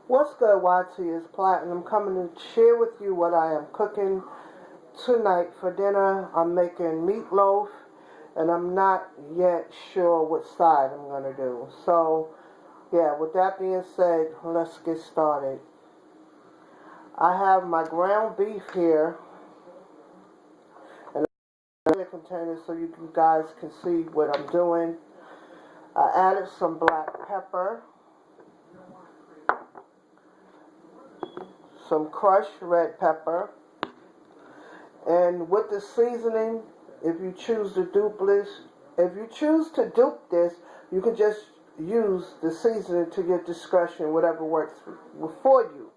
What's good, YT? Is Platinum coming to share with you what I am cooking tonight for dinner. I'm making meatloaf, and I'm not yet sure what side I'm going to do. So, yeah, with that being said, let's get started. I have my ground beef here, and a container so you guys can see what I'm doing. I added some black pepper, some crushed red pepper, and with the seasoning, if you choose to dupe this, you can just use the seasoning to your discretion, whatever works for you.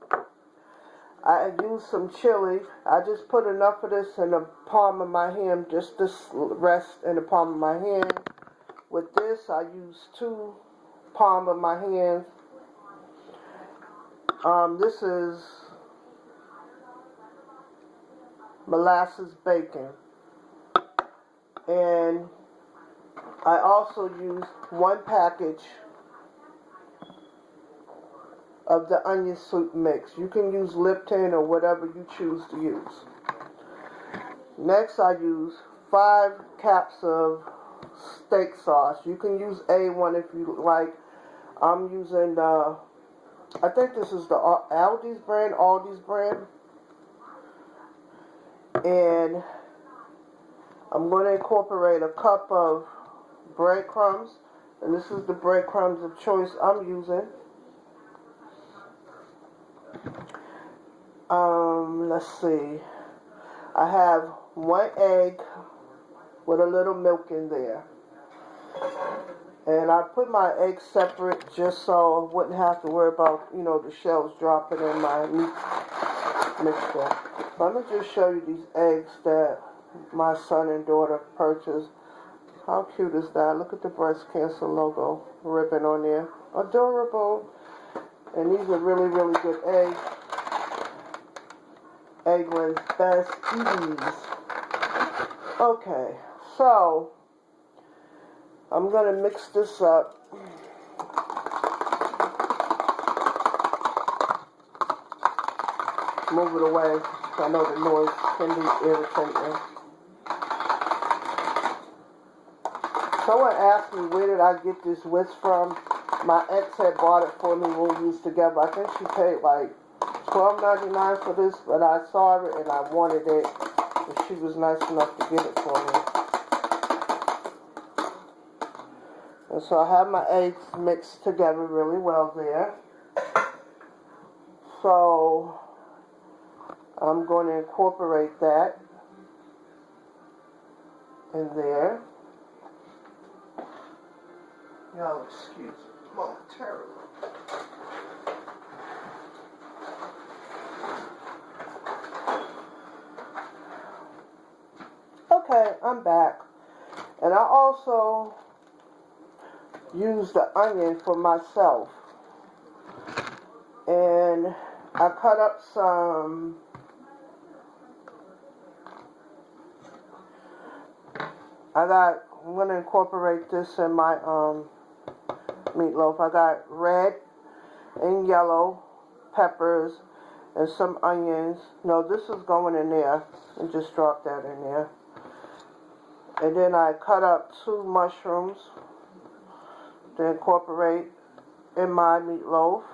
I used some chili. I just put enough of this in the palm of my hand, just this rest in the palm of my hand. With this, I use 2 palm of my hands. This is molasses bacon. And I also used 1 package of the onion soup mix. You can use Lipton or whatever you choose to use. Next, I use 5 caps of steak sauce. You can use A1 if you like. I'm using I think this is the Aldi's brand. And I'm going to incorporate a cup of breadcrumbs. And this is the breadcrumbs of choice I'm using. Let's see. I have 1 egg with a little milk in there. And I put my eggs separate just so I wouldn't have to worry about, the shells dropping in my meat mixture. Let me just show you these eggs that my son and daughter purchased. How cute is that? Look at the breast cancer logo ribbon on there. Adorable. And these are really, really good eggs. Eggland's Best Ease. Okay, so I'm going to mix this up. Move it away. I know the noise can be irritating. Someone asked me where did I get this whisk from. My ex had bought it for me when we was together. I think she paid like $12.99 for this, but I saw it and I wanted it, and she was nice enough to get it for me. And so I have my eggs mixed together really well there. So I'm going to incorporate that in there. Y'all excuse me momentarily. Okay, I'm back. And I also use the onion for myself. And I cut up some I'm going to incorporate this in my meatloaf. I got red and yellow peppers and some onions. No, this is going in there. And just drop that in there. And then I cut up 2 mushrooms to incorporate in my meatloaf.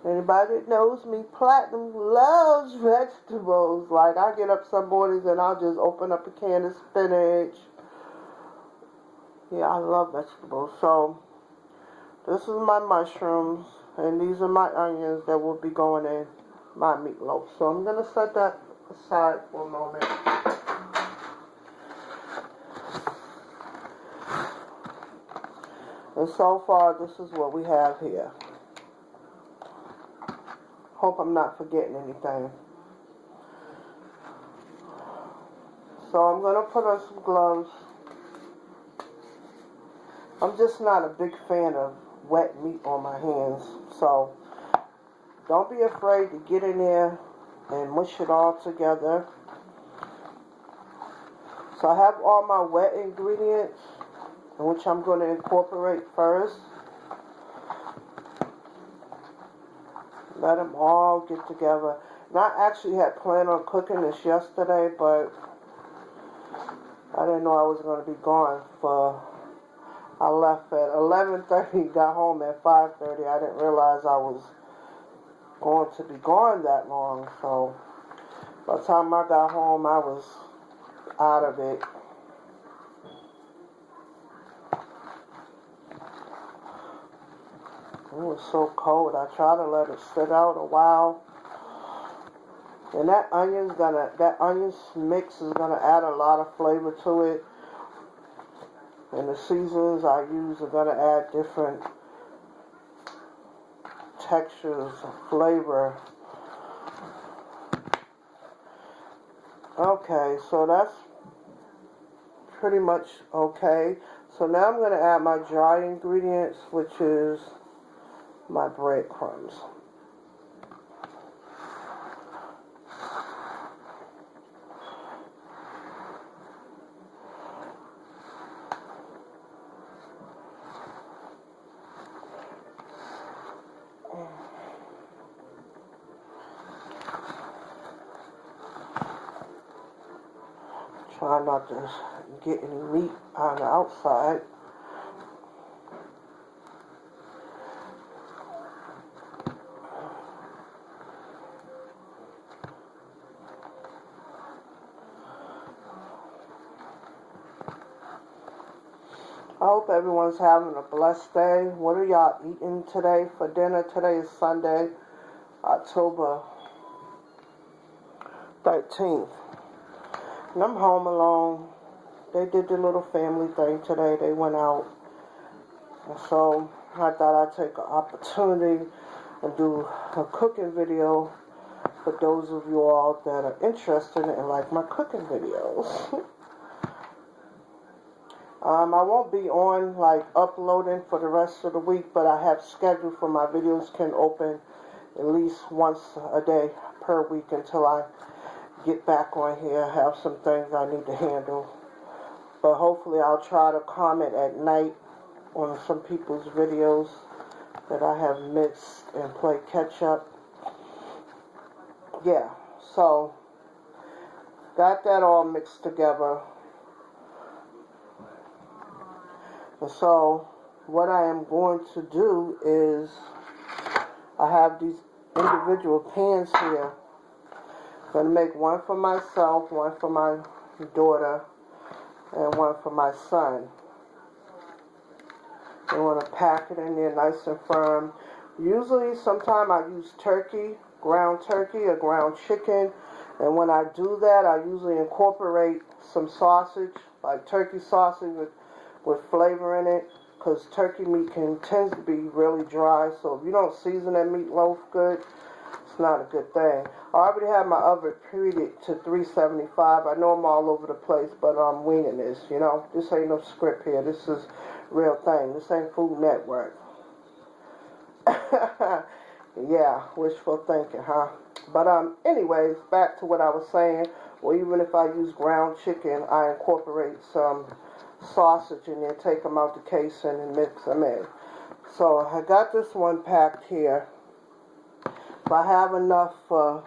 Anybody that knows me, Platinum loves vegetables. Like, I get up some mornings and I'll just open up a can of spinach. Yeah, I love vegetables. So, this is my mushrooms, and these are my onions that will be going in my meatloaf. So, I'm going to set that aside for a moment. And so far, this is what we have here. Hope I'm not forgetting anything. So I'm going to put on some gloves. I'm just not a big fan of wet meat on my hands. So don't be afraid to get in there and mush it all together. So I have all my wet ingredients, which I'm going to incorporate first. Let them all get together. And I actually had planned on cooking this yesterday, but I didn't know I was going to be gone I left at 11:30, got home at 5:30. I didn't realize I was going to be gone that long. So by the time I got home, I was out of it. It was so cold. I tried to let it sit out a while. And that onion mix is gonna add a lot of flavor to it. And the seasonings I use are gonna add different textures of flavor. Okay, so that's pretty much okay. So now I'm gonna add my dry ingredients, which is my breadcrumbs. Try not to get any meat on the outside. I hope everyone's having a blessed day. What are y'all eating today for dinner? Today is Sunday, October 13th. And I'm home alone. They did the little family thing today. They went out. And so I thought I'd take an opportunity and do a cooking video for those of you all that are interested in like my cooking videos. I won't be on like uploading for the rest of the week, but I have scheduled for my videos can open at least once a day per week until I get back on here. I have some things I need to handle. But hopefully I'll try to comment at night on some people's videos that I have missed and play catch up. Yeah, so got that all mixed together. And so what I am going to do is I have these individual pans here. I'm going to make one for myself, one for my daughter, and one for my son. I want to pack it in there nice and firm. Usually, sometimes I use turkey, ground turkey or ground chicken. And when I do that, I usually incorporate some sausage, like turkey sausage with flavor in it. Because turkey meat tends to be really dry. So if you don't season that meatloaf good, it's not a good thing. I already have my oven preheated to 375. I know I'm all over the place, but I'm winging this, you know. This ain't no script here. This is real thing. This ain't Food Network. Yeah, wishful thinking, huh? But anyways, back to what I was saying. Well, even if I use ground chicken, I incorporate some sausage in there, take them out the casing and mix them in. So I got this one packed here. If I have enough for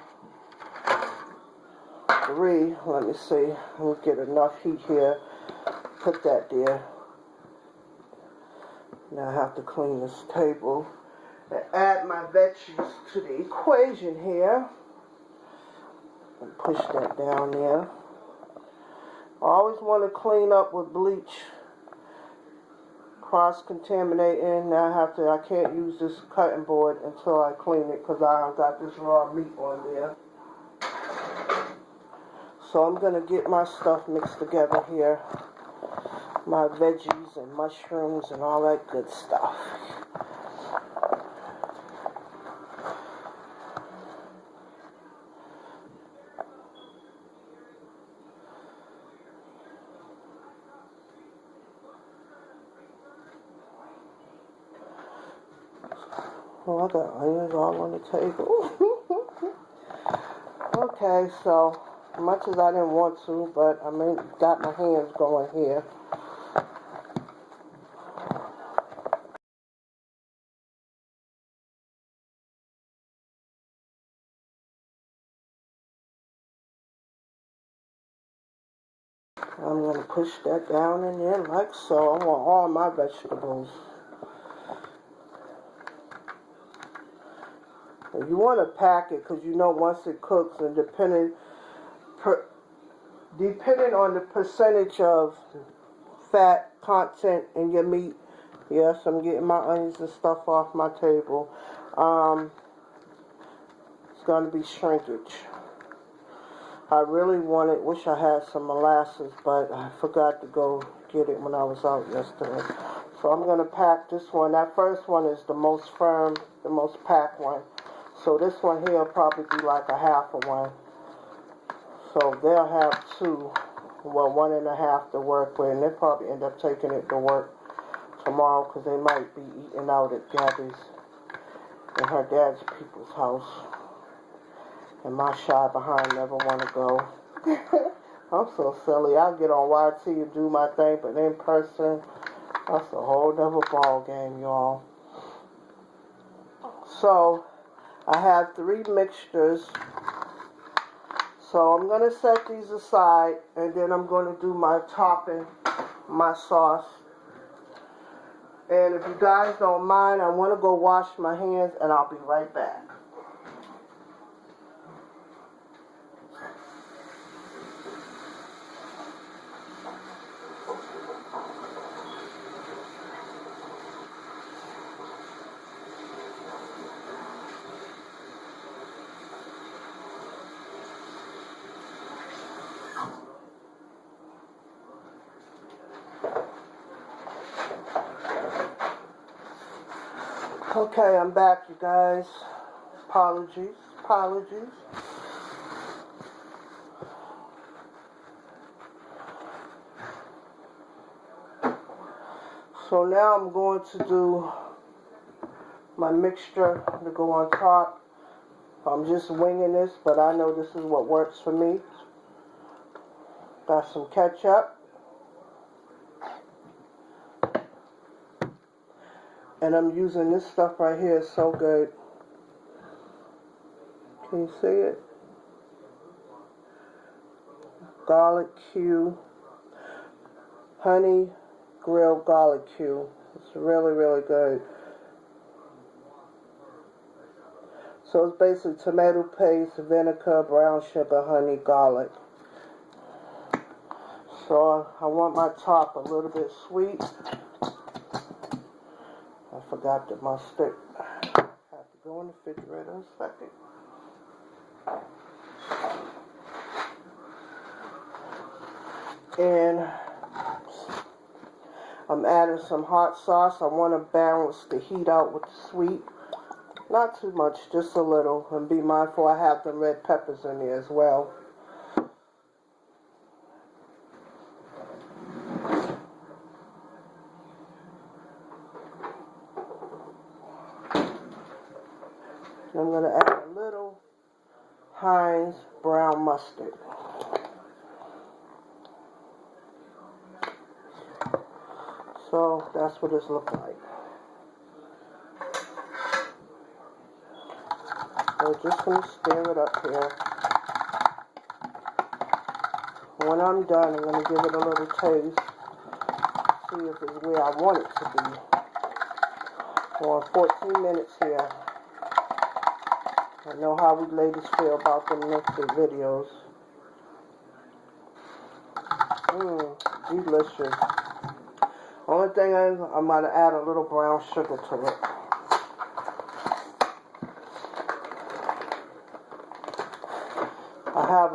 3, let me see. We'll get enough heat here. Put that there. Now I have to clean this table and add my veggies to the equation here. And push that down there. I always want to clean up with bleach. Cross-contaminating. Now I can't use this cutting board until I clean it because I got this raw meat on there. So I'm going to get my stuff mixed together here. My veggies and mushrooms and all that good stuff. Oh, I got onions all on the table. Okay, so much as I didn't want to, but I got my hands going here. I'm going to push that down in there like so. I want all my vegetables. And you want to pack it because you know once it cooks, and depending on the percentage of fat content in your meat. Yes, I'm getting my onions and stuff off my table. It's going to be shrinkage. I really wish I had some molasses, but I forgot to go get it when I was out yesterday. So I'm going to pack this one. That first one is the most firm, the most packed one. So this one here will probably be like a half of one. So they'll have two, well, 1.5 to work with, and they'll probably end up taking it to work tomorrow because they might be eating out at Gabby's and her dad's people's house. And my shy behind never want to go. I'm so silly. I get on YT and do my thing, but in person, that's a whole other ball game, y'all. So I have 3 mixtures. So I'm going to set these aside, and then I'm going to do my topping, my sauce. And if you guys don't mind, I want to go wash my hands, and I'll be right back. Okay, I'm back, you guys. Apologies. So now I'm going to do my mixture to go on top. I'm just winging this, but I know this is what works for me. Got some ketchup. And I'm using this stuff right here. It's so good. Can you see it? Garlic Q. Honey grilled garlic Q. It's really, really good. So it's basically tomato paste, vinegar, brown sugar, honey, garlic. So I want my top a little bit sweet. I forgot the mustard. I have to go in the refrigerator in a second. And I'm adding some hot sauce. I want to balance the heat out with the sweet. Not too much, just a little. And be mindful I have the red peppers in there as well. I'm going to add a little Heinz brown mustard. So that's what this looks like. We're just going to stir it up here. When I'm done, I'm going to give it a little taste. See if it's where I want it to be. For 14 minutes here. I know how we ladies feel about the mixed videos. Delicious. Only thing is, I'm going to add a little brown sugar to it. I have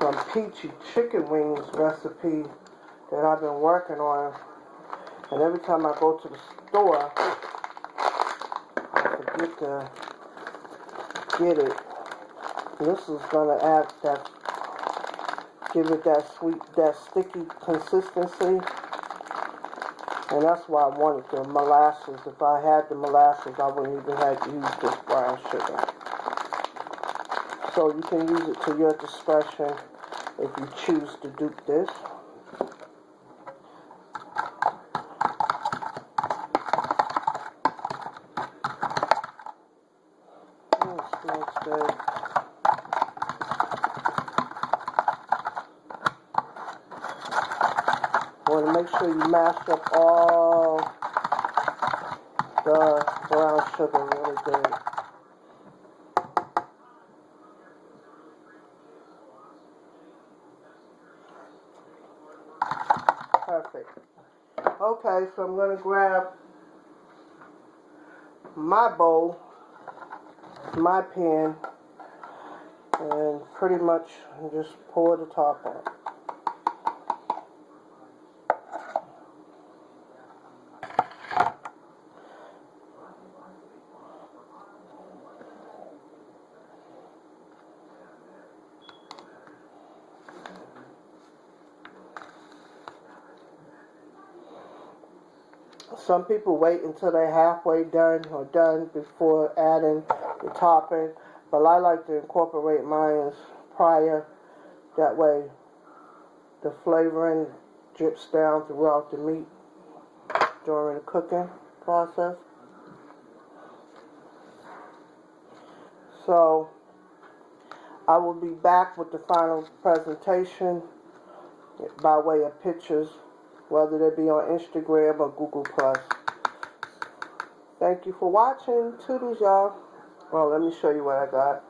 some peachy chicken wings recipe that I've been working on. And every time I go to the store, I forget to get it. This is going to add that, give it that sweet, that sticky consistency. And that's why I wanted the molasses. If I had the molasses, I wouldn't even have used this brown sugar. So you can use it to your discretion if you choose to do this. It smells good. mash up all the brown sugar really good. Perfect. Okay, so I'm going to grab my bowl, my pan, and pretty much just pour the top on. Some people wait until they're halfway done or done before adding the topping, but I like to incorporate mine prior. That way the flavoring drips down throughout the meat during the cooking process. So I will be back with the final presentation by way of pictures, whether they be on Instagram or Google+. Thank you for watching. Toodles, y'all. Well, let me show you what I got.